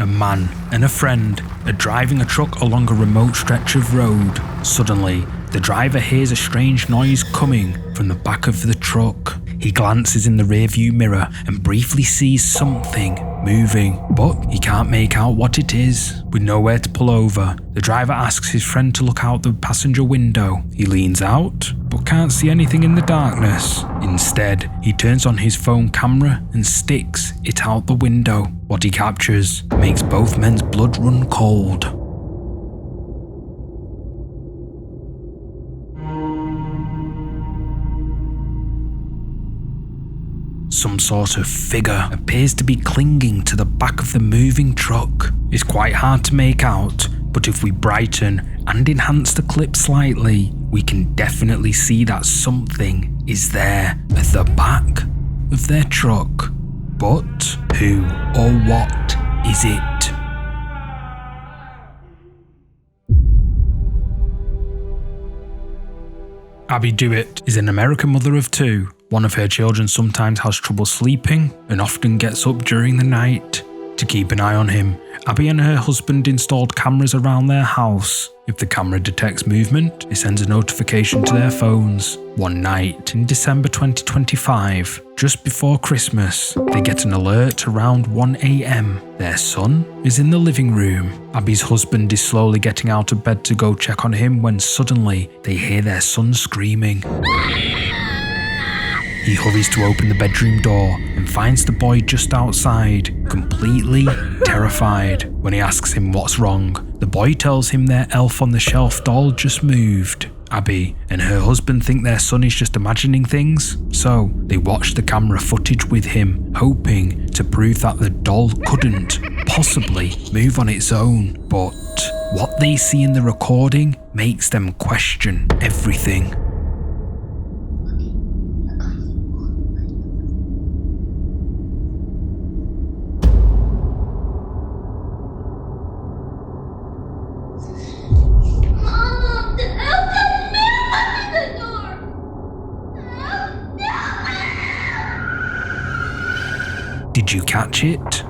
A man and a friend are driving a truck along a remote stretch of road. Suddenly, the driver hears a strange noise coming from the back of the truck. He glances in the rearview mirror and briefly sees something moving, but he can't make out what it is. With nowhere to pull over, the driver asks his friend to look out the passenger window. He leans out, but can't see anything in the darkness. Instead, he turns on his phone camera and sticks it out the window. What he captures makes both men's blood run cold. Some sort of figure appears to be clinging to the back of the moving truck. It's quite hard to make out, but if we brighten and enhance the clip slightly, we can definitely see that something is there at the back of their truck. But who or what is it? Abby Dewitt is an American mother of two. One of her children sometimes has trouble sleeping and often gets up during the night. To keep an eye on him, Abby and her husband installed cameras around their house. If the camera detects movement, it sends a notification to their phones. One night in December 2025, just before Christmas, they get an alert around 1 AM. Their son is in the living room. Abby's husband is slowly getting out of bed to go check on him when suddenly they hear their son screaming. He hurries to open the bedroom door and finds the boy just outside, completely terrified. When he asks him what's wrong, the boy tells him their elf-on-the-shelf doll just moved. Abby and her husband think their son is just imagining things, so they watch the camera footage with him, hoping to prove that the doll couldn't possibly move on its own. But what they see in the recording makes them question everything. Did you catch it?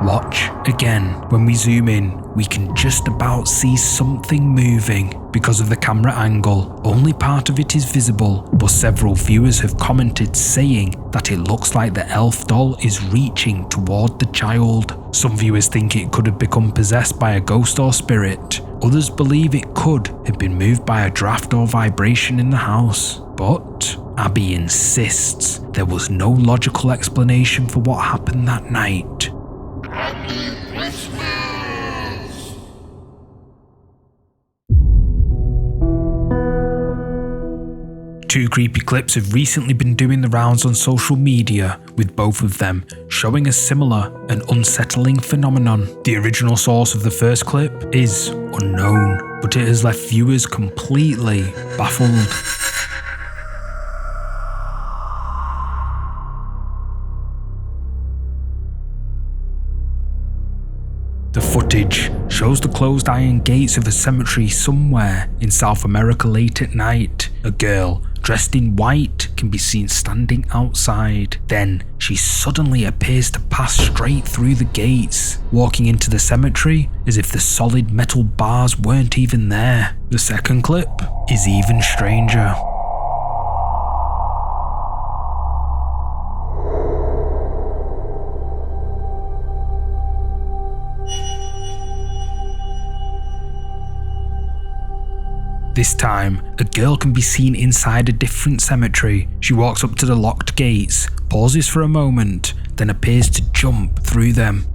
Watch again. When we zoom in, we can just about see something moving. Because of the camera angle, only part of it is visible, but several viewers have commented saying that it looks like the elf doll is reaching toward the child. Some viewers think it could have become possessed by a ghost or spirit. Others believe it could have been moved by a draft or vibration in the house. But Abby insists there was no logical explanation for what happened that night. Happy Christmas! Two creepy clips have recently been doing the rounds on social media, with both of them showing a similar and unsettling phenomenon. The original source of the first clip is unknown, but it has left viewers completely baffled. The footage shows the closed iron gates of a cemetery somewhere in South America late at night. A girl dressed in white can be seen standing outside. Then she suddenly appears to pass straight through the gates, walking into the cemetery as if the solid metal bars weren't even there. The second clip is even stranger. This time, a girl can be seen inside a different cemetery. She walks up to the locked gates, pauses for a moment, then appears to jump through them.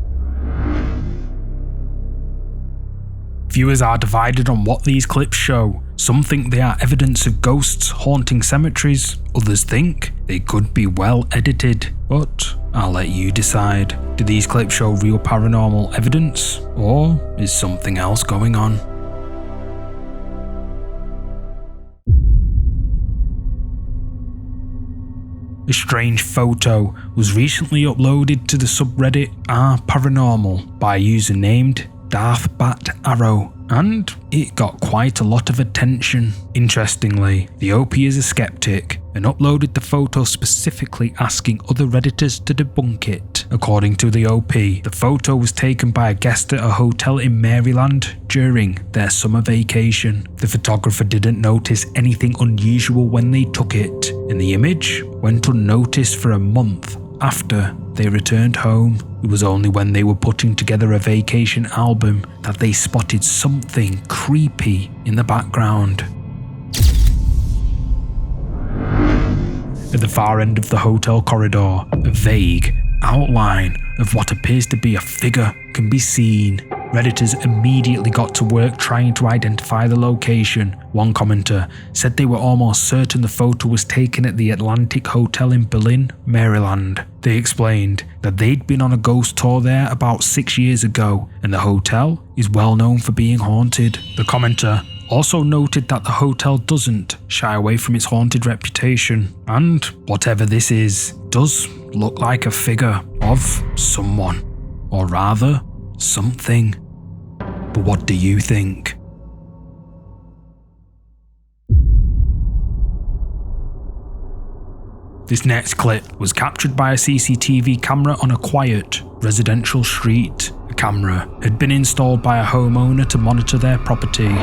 Viewers are divided on what these clips show. Some think they are evidence of ghosts haunting cemeteries. Others think they could be well edited. But I'll let you decide. Do these clips show real paranormal evidence, or is something else going on? A strange photo was recently uploaded to the subreddit Paranormal by a user named DarthBatArrow, and it got quite a lot of attention. Interestingly, the OP is a skeptic and uploaded the photo specifically asking other redditors to debunk it. According to the OP, the photo was taken by a guest at a hotel in Maryland during their summer vacation. The photographer didn't notice anything unusual when they took it, and the image went unnoticed for a month after they returned home. It was only when they were putting together a vacation album that they spotted something creepy in the background. At the far end of the hotel corridor, a vague outline of what appears to be a figure can be seen. Redditors immediately got to work trying to identify the location. One commenter said they were almost certain the photo was taken at the Atlantic Hotel in Berlin, Maryland. They explained that they'd been on a ghost tour there about 6 years ago, and the hotel is well known for being haunted. The commenter also noted that the hotel doesn't shy away from its haunted reputation, and whatever this is does look like a figure of someone, or rather, something. But what do you think? This next clip was captured by a CCTV camera on a quiet residential street. A camera had been installed by a homeowner to monitor their property.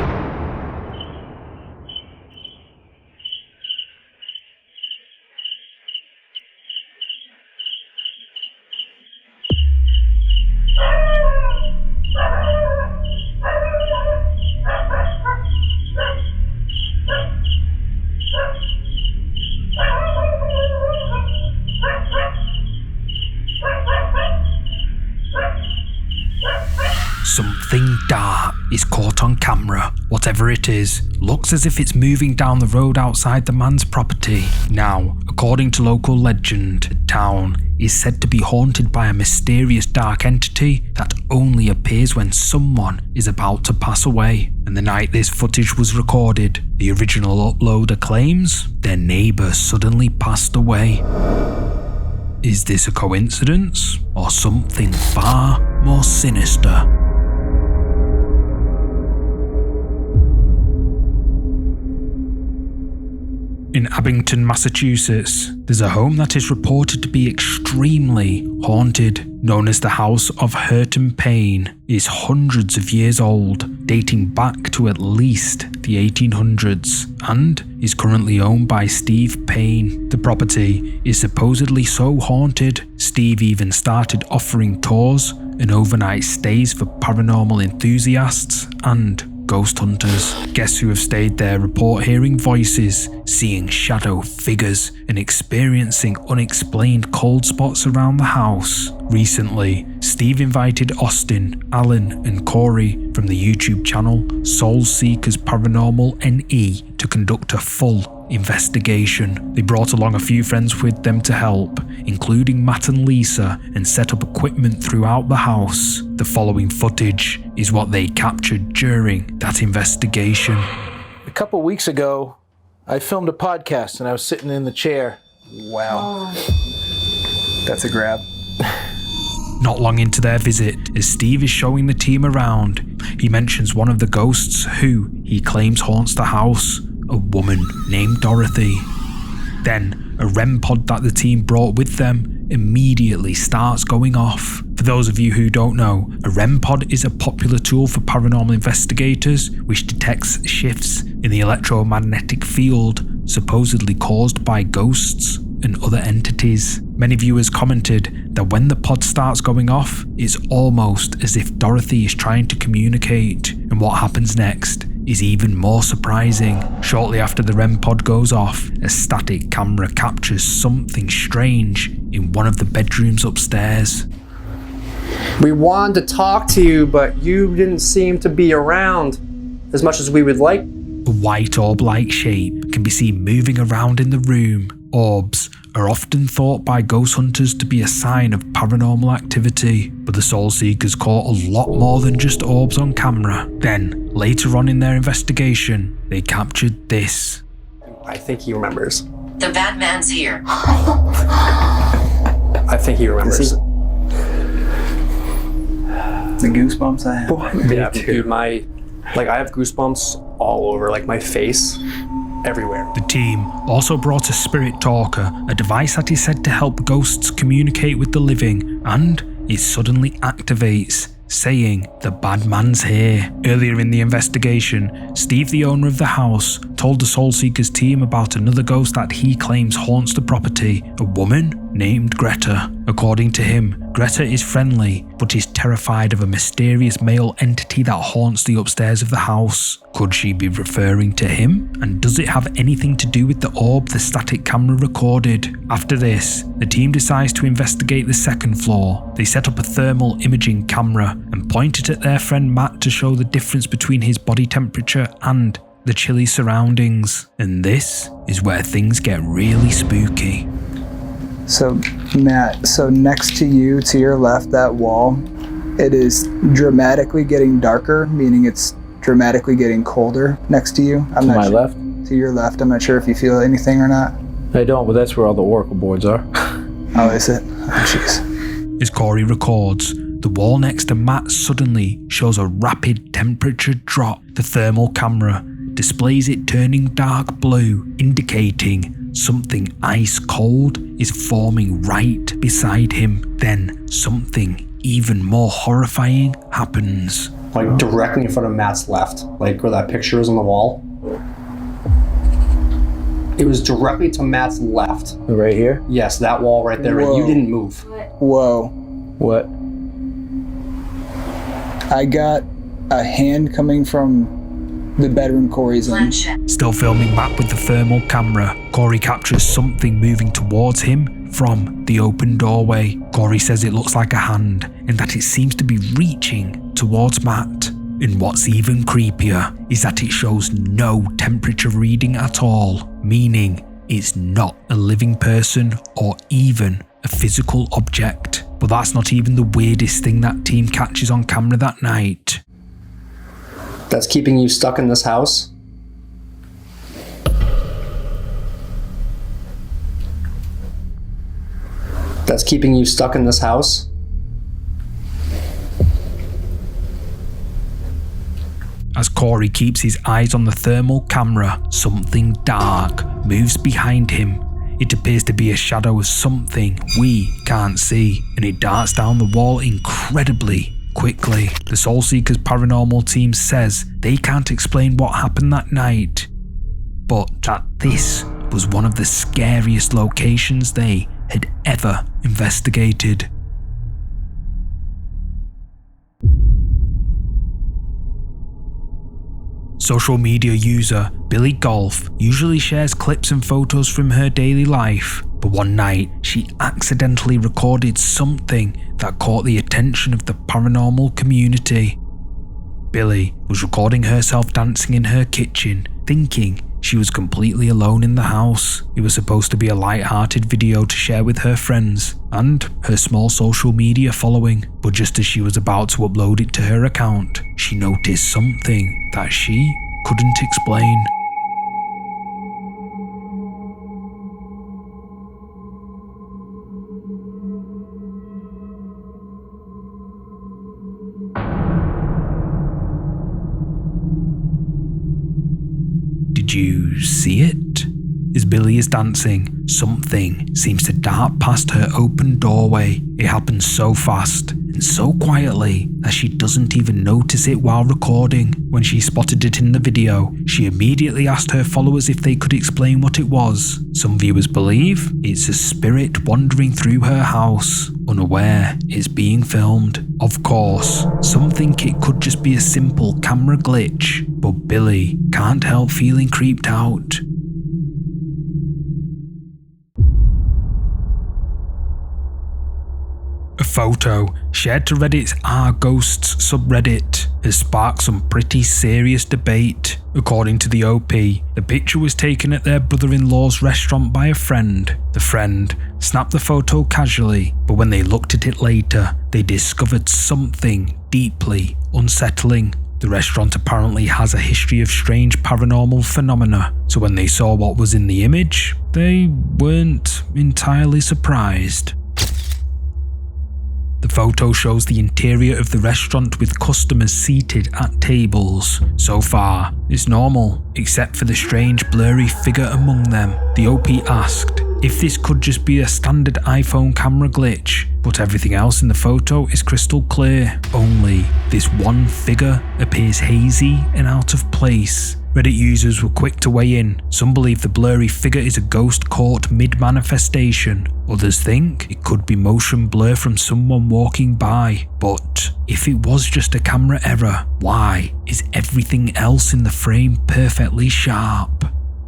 Something dark is caught on camera. Whatever it is, looks as if it's moving down the road outside the man's property. Now, according to local legend, the town is said to be haunted by a mysterious dark entity that only appears when someone is about to pass away. And the night this footage was recorded, the original uploader claims their neighbour suddenly passed away. Is this a coincidence, or something far more sinister? In Abington, Massachusetts, there's a home that is reported to be extremely haunted. Known as the House of Hurt and Pain, is hundreds of years old, dating back to at least the 1800s, and is currently owned by Steve Payne. The property is supposedly so haunted, Steve even started offering tours and overnight stays for paranormal enthusiasts and ghost hunters. Guests who have stayed there report hearing voices, seeing shadow figures, and experiencing unexplained cold spots around the house. Recently, Steve invited Austin, Alan, and Corey from the YouTube channel Soul Seekers Paranormal NE to conduct a full investigation. They brought along a few friends with them to help, including Matt and Lisa, and set up equipment throughout the house. The following footage is what they captured during that investigation. A couple weeks ago, I filmed a podcast and I was sitting in the chair. Wow. That's a grab. Not long into their visit, as Steve is showing the team around, he mentions one of the ghosts who he claims haunts the house, a woman named Dorothy. Then, a REM pod that the team brought with them immediately starts going off. For those of you who don't know, a REM pod is a popular tool for paranormal investigators which detects shifts in the electromagnetic field supposedly caused by ghosts and other entities. Many viewers commented that when the pod starts going off, it's almost as if Dorothy is trying to communicate, and what happens next is even more surprising. Shortly after the REM pod goes off, a static camera captures something strange in one of the bedrooms upstairs. We wanted to talk to you, but you didn't seem to be around as much as we would like. A white orb-like shape can be seen moving around in the room. Orbs are often thought by ghost hunters to be a sign of paranormal activity, but the Soul Seekers caught a lot more than just orbs on camera. Then, later on in their investigation, they captured this. I think he remembers. The Batman's here. I think he remembers. The goosebumps I have. Yeah, dude, I have goosebumps all over, like my face. everywhere. The team also brought a spirit talker, a device that is said to help ghosts communicate with the living, and it suddenly activates, saying the bad man's here. Earlier in the investigation, Steve, the owner of the house, told the Soul Seekers team about another ghost that he claims haunts the property, a woman named Greta. According to him, Greta is friendly, but is terrified of a mysterious male entity that haunts the upstairs of the house. Could she be referring to him? And does it have anything to do with the orb the static camera recorded? After this, the team decides to investigate the second floor. They set up a thermal imaging camera and point it at their friend Matt to show the difference between his body temperature and the chilly surroundings. And this is where things get really spooky. So, Matt, so next to you, to your left, that wall, it is dramatically getting darker, meaning it's dramatically getting colder next to you. To my left? To your left. I'm not sure if you feel anything or not. I don't, but that's where all the oracle boards are. Oh, is it? Oh, jeez. As Corey records, the wall next to Matt suddenly shows a rapid temperature drop. The thermal camera displays it turning dark blue, indicating something ice cold is forming right beside him. Then something even more horrifying happens. Like directly in front of Matt's left, like where that picture is on the wall. It was directly to Matt's left. Right here? Yes, that wall right there. Whoa. You didn't move. Whoa. What? I got a hand coming from the bedroom Corey's in. Still filming Matt with the thermal camera, Corey captures something moving towards him from the open doorway. Corey says it looks like a hand and that it seems to be reaching towards Matt. And what's even creepier is that it shows no temperature reading at all, meaning it's not a living person or even a physical object. But that's not even the weirdest thing that team catches on camera that night. That's keeping you stuck in this house? That's keeping you stuck in this house? As Corey keeps his eyes on the thermal camera, something dark moves behind him. It appears to be a shadow of something we can't see, and it darts down the wall incredibly quickly. The Soul Seekers paranormal team says they can't explain what happened that night, but that this was one of the scariest locations they had ever investigated. Social media user Billy Golf usually shares clips and photos from her daily life, but one night she accidentally recorded something that caught the attention of the paranormal community. Billy was recording herself dancing in her kitchen, thinking she was completely alone in the house. It was supposed to be a light-hearted video to share with her friends and her small social media following, but just as she was about to upload it to her account, she noticed something that she couldn't explain. Did you see it? As Billy is dancing, something seems to dart past her open doorway. It happens so fast and so quietly that she doesn't even notice it while recording. When she spotted it in the video, she immediately asked her followers if they could explain what it was. Some viewers believe it's a spirit wandering through her house, unaware it's being filmed. Of course, some think it could just be a simple camera glitch, but Billy can't help feeling creeped out. A photo shared to Reddit's Are Ghosts subreddit has sparked some pretty serious debate. According to the OP, the picture was taken at their brother-in-law's restaurant by a friend. The friend snapped the photo casually, but when they looked at it later, they discovered something deeply unsettling. The restaurant apparently has a history of strange paranormal phenomena, so when they saw what was in the image, they weren't entirely surprised. The photo shows the interior of the restaurant with customers seated at tables. So far, it's normal, except for the strange blurry figure among them. The OP asked if this could just be a standard iPhone camera glitch, but everything else in the photo is crystal clear. Only this one figure appears hazy and out of place. Reddit users were quick to weigh in. Some believe the blurry figure is a ghost caught mid-manifestation. Others think it could be motion blur from someone walking by. But if it was just a camera error, why is everything else in the frame perfectly sharp?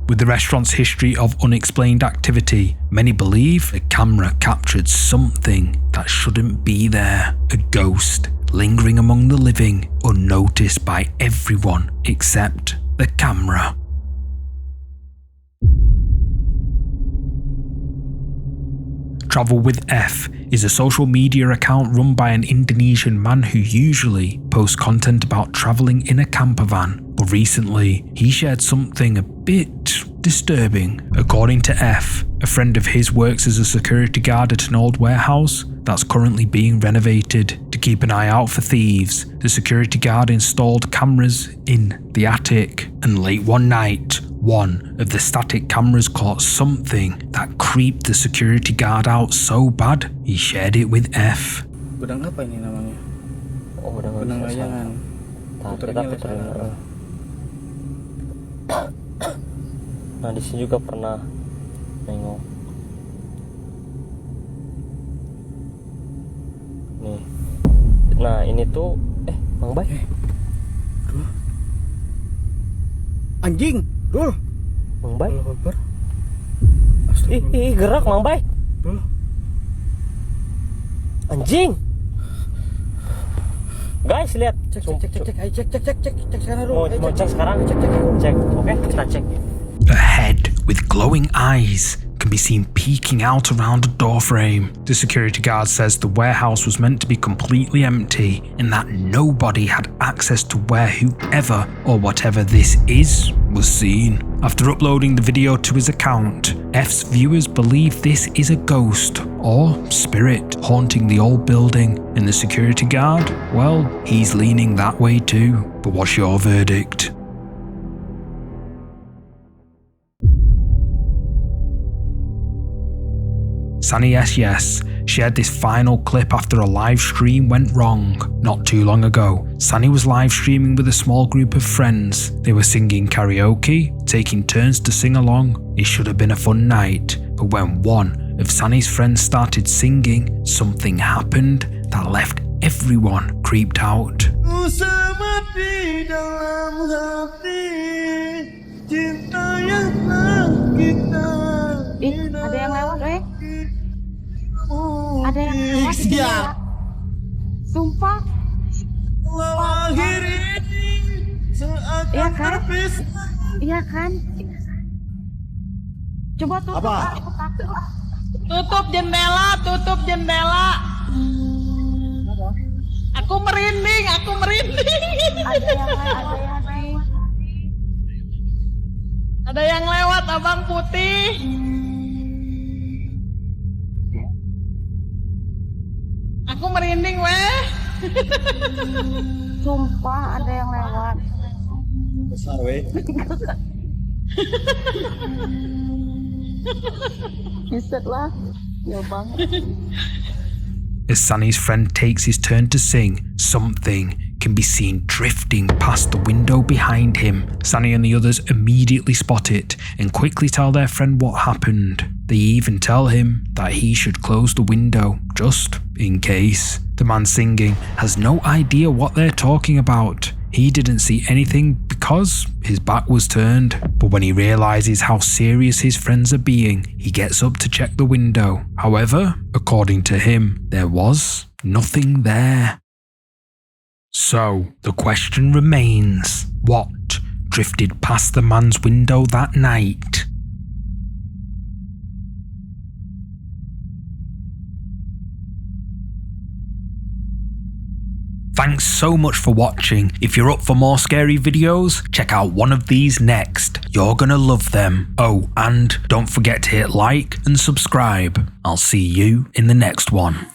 With the restaurant's history of unexplained activity, many believe the camera captured something that shouldn't be there. A ghost lingering among the living, unnoticed by everyone except the camera. Travel with F is a social media account run by an Indonesian man who usually posts content about travelling in a camper van, but recently he shared something a bit disturbing. According to F, a friend of his works as a security guard at an old warehouse that's currently being renovated. To keep an eye out for thieves, the security guard installed cameras in the attic, and late one night, one of the static cameras caught something that creeped the security guard out so bad, he shared it with F. Gudang apa ini namanya? Oh, gudang layangan. Kita puterin. Nah, di sini juga pernah nengok. Nih. Nah, ini tuh Bang Bay. Anjing. Dul. Bang Bay. Ih, gerak Bang Bay. Dul. Anjing. Guys, lihat. Cek sekarang. Mau cek sekarang? Cek. Oke, kita cek. A head with glowing eyes can be seen peeking out around a door frame. The security guard says the warehouse was meant to be completely empty and that nobody had access to where whoever or whatever this is was seen. After uploading the video to his account, F's viewers believe this is a ghost or spirit haunting the old building, and the security guard, well, he's leaning that way too. But what's your verdict? Sunny Yes shared this final clip after a live stream went wrong. Not too long ago, Sunny was live streaming with a small group of friends. They were singing karaoke, taking turns to sing along. It should have been a fun night, but when one of Sunny's friends started singing, something happened that left everyone creeped out. Ada yang lewat, weh. Ada yang lewat. Sumpah. Iya kan? Iya kan? Coba tutup. Apa? Tutup jendela. Aku merinding. Ada yang lewat, Abang Putih. Aku merinding, weh. Sumpah ada yang lewat. Besar, weh. Bisa lah. Ya banget. As Sunny's friend takes his turn to sing, something can be seen drifting past the window behind him. Sunny and the others immediately spot it and quickly tell their friend what happened. They even tell him that he should close the window, just in case. The man singing has no idea what they're talking about. He didn't see anything because his back was turned, but when he realizes how serious his friends are being, he gets up to check the window. However, according to him, there was nothing there. So, the question remains, what drifted past the man's window that night? Thanks so much for watching. If you're up for more scary videos, check out one of these next. You're gonna love them. Oh, and don't forget to hit like and subscribe. I'll see you in the next one.